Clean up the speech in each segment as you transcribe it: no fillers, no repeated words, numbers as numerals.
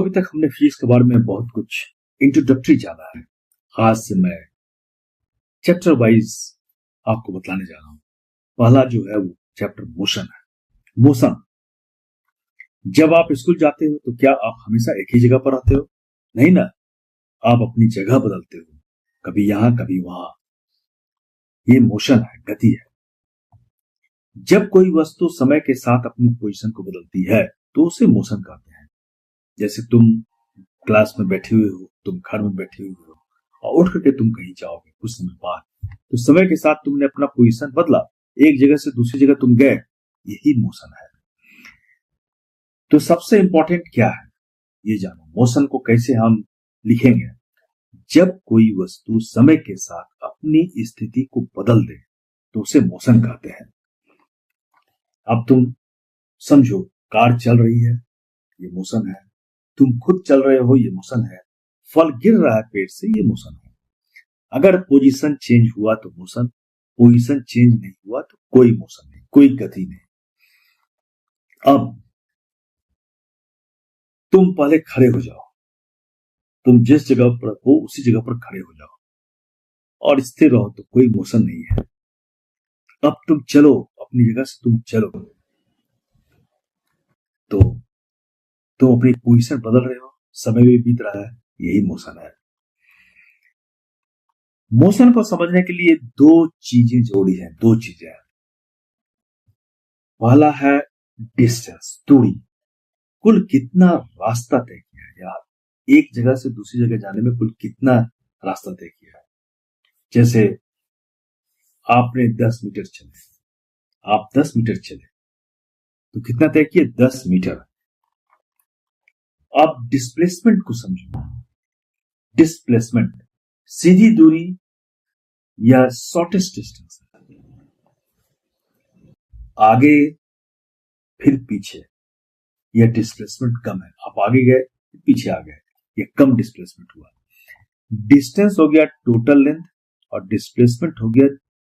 अभी तक हमने फिजिक्स के बारे में बहुत कुछ इंट्रोडक्टरी जाना है। आज से मैं चैप्टर वाइज आपको बताने जा रहा हूँ। पहला जो है वो चैप्टर मोशन है। मोशन, जब आप स्कूल जाते हो तो क्या आप हमेशा एक ही जगह पर आते हो? नहीं ना, आप अपनी जगह बदलते हो, कभी यहाँ कभी वहां। ये मोशन है, गति है। जब कोई वस्तु समय के साथ अपनी पोजीशन को बदलती है तो उसे मोशन कहते हैं। जैसे तुम क्लास में बैठे हुए हो, तुम घर में बैठे हुए हो और उठ करके तुम कहीं जाओगे कुछ समय बाद, तो समय के साथ तुमने अपना पोजीशन बदला, एक जगह से दूसरी जगह तुम गए, यही मोशन है। तो सबसे इंपॉर्टेंट क्या है ये जानो। मोशन को कैसे हम लिखेंगे? जब कोई वस्तु समय के साथ अपनी स्थिति को बदल दे तो उसे मोशन कहते हैं। अब तुम समझो, कार चल रही है, ये मोशन है। तुम खुद चल रहे हो, ये मोशन है। फल गिर रहा है पेड़ से, ये मोशन है। अगर पोजीशन चेंज हुआ तो मोशन, पोजीशन चेंज नहीं हुआ तो कोई मोशन नहीं, कोई गति नहीं। अब तुम पहले खड़े हो जाओ, तुम जिस जगह पर हो उसी जगह पर खड़े हो जाओ और स्थिर रहो, तो कोई मोशन नहीं है। अब तुम चलो, अपनी जगह से तुम चलो, तो तुम अपनी पोजीशन बदल रहे हो, समय भी बीत रहा है, यही मोशन है। मोशन को समझने के लिए दो चीजें जरूरी हैं, दो चीजें हैं। पहला है डिस्टेंस, दूरी। कुल कितना रास्ता तय किया है यार, एक जगह से दूसरी जगह जाने में कुल कितना रास्ता तय किया है। जैसे आपने 10 मीटर चले, आप 10 मीटर चले तो कितना तय किया? 10 मीटर। अब डिस्प्लेसमेंट को समझो। डिस्प्लेसमेंट सीधी दूरी या शॉर्टेस्ट डिस्टेंस, आगे फिर पीछे, यह डिस्प्लेसमेंट कम है। आप आगे गए पीछे आ गए, यह कम डिस्प्लेसमेंट हुआ। डिस्टेंस हो गया टोटल लेंथ और डिस्प्लेसमेंट हो गया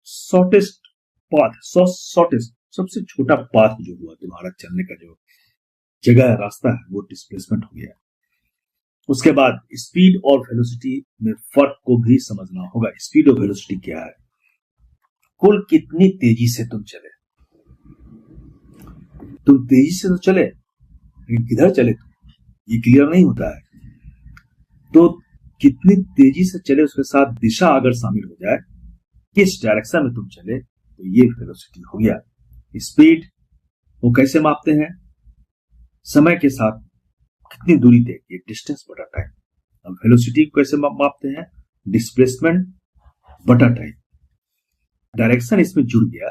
शॉर्टेस्ट पाथ, शॉर्टेस्ट सबसे छोटा पाथ जो हुआ तुम्हारा चलने का, जो जगह है, रास्ता है, वो डिस्प्लेसमेंट हो गया। उसके बाद स्पीड और वेलोसिटी में फर्क को भी समझना होगा। स्पीड और वेलोसिटी क्या है? कुल कितनी तेजी से तुम चले। तुम तेजी से तो चले, लेकिन किधर चले तुम, ये क्लियर नहीं होता है। तो कितनी तेजी से चले, उसके साथ दिशा अगर शामिल हो जाए, किस डायरेक्शन में तुम चले, तो ये वेलोसिटी हो गया। स्पीड वो कैसे मापते हैं? समय के साथ कितनी दूरी तय की, डिस्टेंस बटा टाइम। अब वेलोसिटी को कैसे मापते हैं? डिस्प्लेसमेंट बटा टाइम। डायरेक्शन इसमें जुड़ गया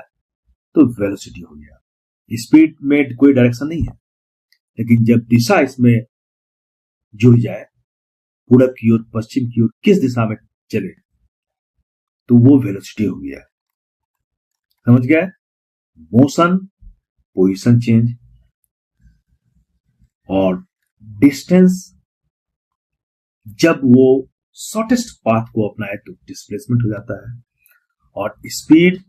तो वेलोसिटी हो गया। स्पीड में कोई डायरेक्शन नहीं है, लेकिन जब दिशा इसमें जुड़ जाए, पूरब की ओर, पश्चिम की ओर, किस दिशा में चले, तो वो वेलोसिटी हो गया। समझ गया? मोशन, पोजीशन चेंज, और डिस्टेंस जब वो शॉर्टेस्ट पाथ को अपनाए तो डिस्प्लेसमेंट हो जाता है, और स्पीड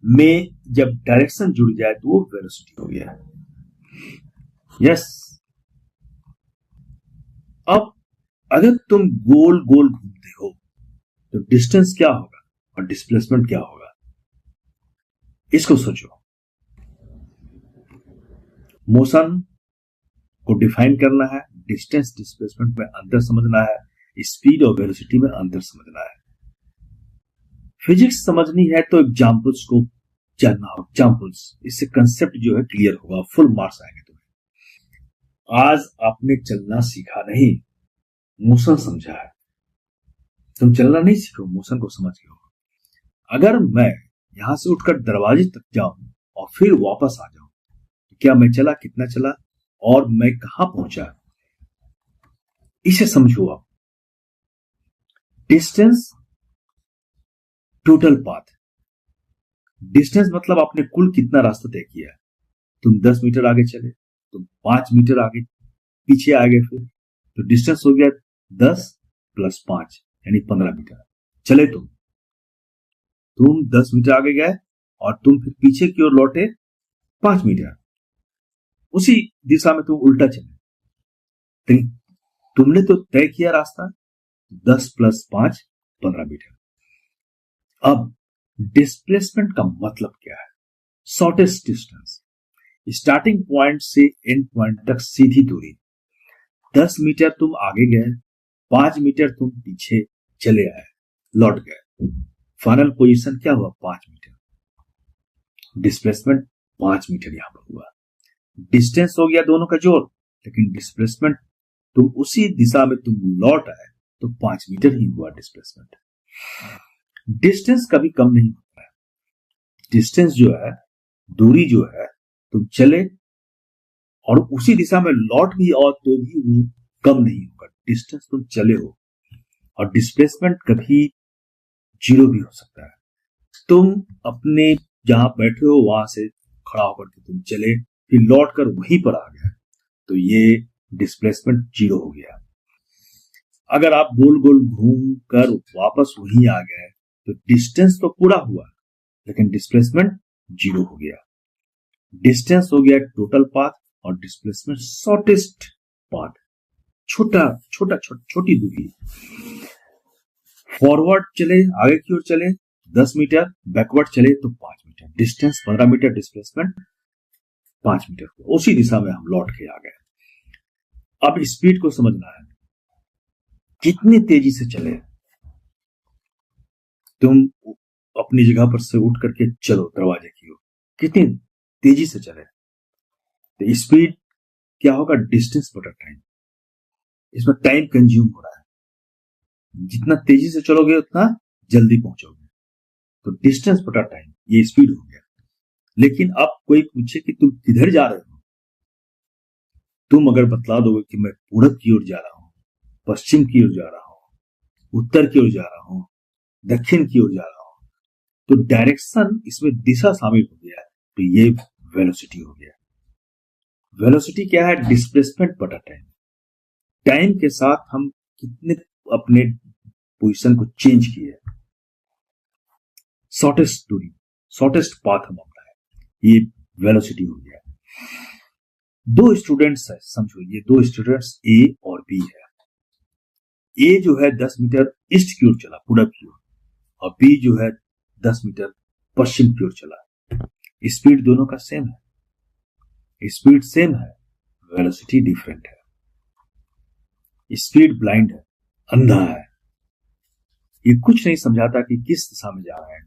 में जब डायरेक्शन जुड़ जाए तो वो वेलोसिटी हो गया। यस। अब अगर तुम गोल गोल घूमते हो तो डिस्टेंस क्या होगा और डिस्प्लेसमेंट क्या होगा, इसको सोचो। मोशन को डिफाइन करना है, डिस्टेंस डिस्प्लेसमेंट में अंतर समझना है, स्पीड और वेलोसिटी में अंतर समझना है। फिजिक्स समझनी है तो एग्जांपल्स को जानना हो, एग्जांपल्स, इससे कंसेप्ट जो है क्लियर होगा, फुल मार्क्स आएंगे तुम्हें। आज आपने चलना सीखा नहीं, मोशन समझा है। तुम चलना नहीं सीखो, मोशन को समझ गए हो। अगर मैं यहां से उठकर दरवाजे तक जाऊं और फिर वापस आ जाऊं, तो क्या मैं चला? कितना चला और मैं कहां पहुंचा, इसे समझो आप। Distance, total path. डिस्टेंस मतलब आपने कुल कितना रास्ता तय किया है। तुम 10 मीटर आगे चले, तुम 5 मीटर आगे पीछे आ गए, फिर तो डिस्टेंस हो गया 10 + 5 यानी 15 मीटर चले। तुम 10 मीटर आगे गए और तुम फिर पीछे की ओर लौटे 5 मीटर, उसी दिशा में तुम उल्टा चले, तो तुमने तो तय किया रास्ता 10 + 5 15 मीटर। अब डिस्प्लेसमेंट का मतलब क्या है? शॉर्टेस्ट डिस्टेंस, स्टार्टिंग पॉइंट से एंड पॉइंट तक सीधी दूरी। 10 मीटर तुम आगे गए, 5 मीटर तुम पीछे चले आए, लौट गए, फाइनल पोजीशन क्या हुआ? 5 मीटर। डिस्प्लेसमेंट 5 मीटर यहां पर हुआ। डिस्टेंस हो गया दोनों का जोड़, लेकिन डिस्प्लेसमेंट तुम उसी दिशा में तुम लौट आए तो 5 मीटर ही हुआ डिस्प्लेसमेंट। डिस्टेंस कभी कम नहीं होता है। डिस्टेंस जो है, दूरी जो है, तुम चले और उसी दिशा में लौट भी और तो भी वो कम नहीं होगा। डिस्टेंस तुम चले हो, और डिस्प्लेसमेंट कभी जीरो भी हो सकता है। तुम अपने जहां बैठे हो वहां से खड़ा होकर के तुम चले, फिर लौट कर वहीं पर आ गए, तो ये डिस्प्लेसमेंट जीरो हो गया। अगर आप गोल गोल घूम कर वापस वहीं आ गए तो डिस्टेंस तो पूरा हुआ, लेकिन डिस्प्लेसमेंट जीरो हो गया। डिस्टेंस हो गया टोटल पाथ और डिस्प्लेसमेंट शॉर्टेस्ट पाथ, छोटी दूरी। फॉरवर्ड चले, आगे की ओर चले 10 मीटर, बैकवर्ड चले तो 5 metre. Distance 15 metre, displacement 5 metre, उसी दिशा में हम लौट के आ गए। अब स्पीड को समझना है, कितनी तेजी से चले। तुम अपनी जगह पर से उठ करके चलो दरवाजे की ओर, कितनी तेजी से चले। तो स्पीड क्या होगा? डिस्टेंस बटा टाइम। इसमें टाइम कंज्यूम हो रहा है, जितना तेजी से चलोगे उतना जल्दी पहुंचोगे, तो डिस्टेंस बटा टाइम, ये स्पीड हो गया। लेकिन अब कोई पूछे कि तुम किधर जा रहे हो, तुम अगर बतला दोगे कि मैं पूरब की ओर जा रहा हूं, पश्चिम की ओर जा रहा हूं, उत्तर की ओर जा रहा हूं, दक्षिण की ओर जा रहा हूं, तो डायरेक्शन, इसमें दिशा शामिल हो गया है, तो ये वेलोसिटी हो गया। वेलोसिटी क्या है? डिस्प्लेसमेंट बटा टाइम। टाइम के साथ हम कितने अपने पोजीशन को चेंज किए, शॉर्टेस्ट दूरी, शॉर्टेस्ट पाथ हम अपना है, ये वेलोसिटी हो गया। दो स्टूडेंट्स है, समझो ये दो स्टूडेंट्स ए और बी है। ए जो है 10 मीटर ईस्ट की ओर चला, पूरब की ओर, और बी जो है 10 मीटर पश्चिम की ओर चला। स्पीड दोनों का सेम है, स्पीड सेम है, वेलोसिटी डिफरेंट है। स्पीड ब्लाइंड है, अंधा है, ये कुछ नहीं समझाता कि किस दिशा में जा रहा है,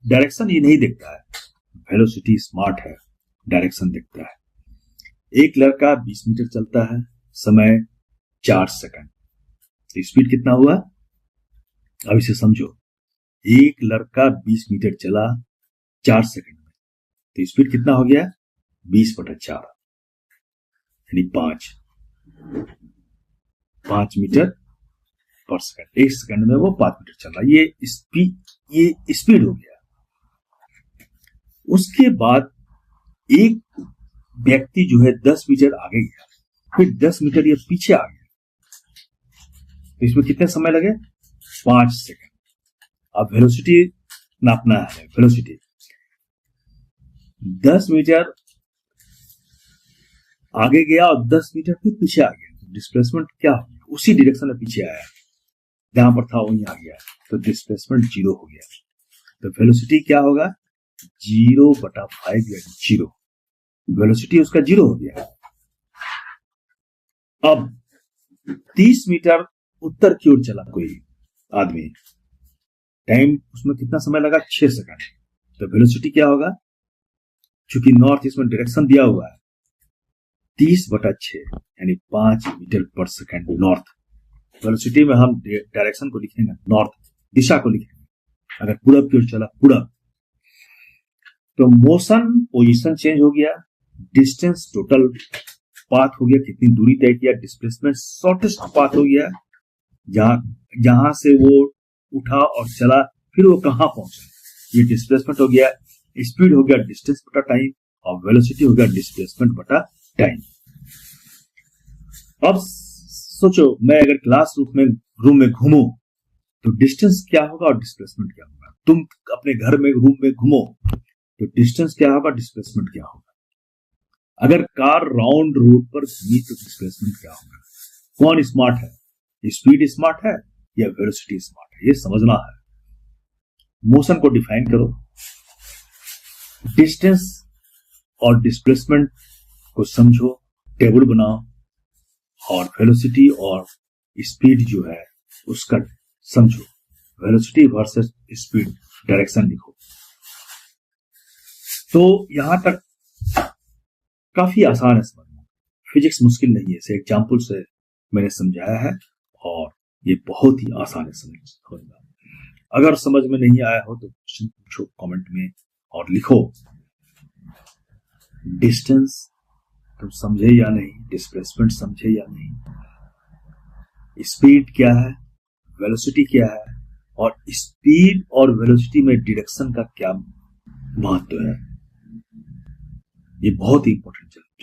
डायरेक्शन ये नहीं देखता है। वेलोसिटी स्मार्ट है, डायरेक्शन देखता है। एक लड़का 20 मीटर चलता है, समय 4 सेकंड, तो स्पीड कितना हुआ? अब इसे समझो, एक लड़का 20 मीटर चला 4 सेकंड में, तो स्पीड कितना हो गया? 20/4 यानी 5 मीटर पर सेकंड। 1 सेकंड में वो 5 मीटर चल रहा, ये स्पीड हो गया। उसके बाद एक व्यक्ति जो है 10 मीटर आगे गया, फिर 10 मीटर ये पीछे आ गया, तो इसमें कितने समय लगे? 5 सेकंड। अब वेलोसिटी नापना है, वेलोसिटी 10 मीटर आगे गया और 10 मीटर फिर पीछे आ गया, तो डिस्प्लेसमेंट क्या हो गया? उसी डायरेक्शन में पीछे आया, जहां पर था वहीं आ गया, तो डिस्प्लेसमेंट जीरो हो गया। तो वेलोसिटी क्या होगा? 0/5 यानी जीरो, वेलोसिटी उसका जीरो हो गया। अब 30 मीटर उत्तर की ओर चला कोई आदमी, टाइम उसमें कितना समय लगा? 6 सेकंड। तो वेलोसिटी क्या होगा? चूंकि नॉर्थ इसमें डायरेक्शन दिया हुआ है, 30/6 यानी 5 मीटर पर सेकंड नॉर्थ। वेलोसिटी में हम डायरेक्शन को लिखेंगे नॉर्थ, दिशा को लिखेंगे। अगर पूरब की ओर चला, पूरब, तो मोशन पोजीशन चेंज हो गया, डिस्टेंस टोटल पाथ हो गया, कितनी दूरी तय किया, डिस्प्लेसमेंट शॉर्टेस्ट पाथ हो गया, जहां से वो उठा और चला, फिर वो कहां पहुंचा, ये डिस्प्लेसमेंट हो गया। स्पीड हो गया डिस्टेंस बटा टाइम, और वेलोसिटी हो गया डिस्प्लेसमेंट बटा टाइम। अब सोचो, मैं अगर क्लास रूम में घूमो तो डिस्टेंस क्या होगा और डिस्प्लेसमेंट क्या होगा? तुम अपने घर में रूम में घूमो तो डिस्टेंस क्या होगा, डिस्प्लेसमेंट क्या होगा? अगर कार राउंड रोड पर घूमी तो डिस्प्लेसमेंट क्या होगा? कौन स्मार्ट है? स्पीड स्मार्ट है या वेलोसिटी स्मार्ट है? ये समझना है। मोशन को डिफाइन करो, डिस्टेंस और डिस्प्लेसमेंट को समझो, टेबल बनाओ और वेलोसिटी और स्पीड जो है उसका समझो। वेलोसिटी वर्सेस स्पीड डायरेक्शन लिखो। तो यहां तक काफी आसान है समझना, फिजिक्स मुश्किल नहीं है। इसे एग्जाम्पल से मैंने समझाया है और ये बहुत ही आसान है समझना। अगर समझ में नहीं आया हो तो क्वेश्चन पूछो कमेंट में और लिखो, डिस्टेंस तुम समझे या नहीं, डिस्प्लेसमेंट समझे या नहीं, स्पीड क्या है, वेलोसिटी क्या है, और स्पीड और वेलोसिटी में डिरेक्शन का क्या महत्व है। ये बहुत ही इंपॉर्टेंट है।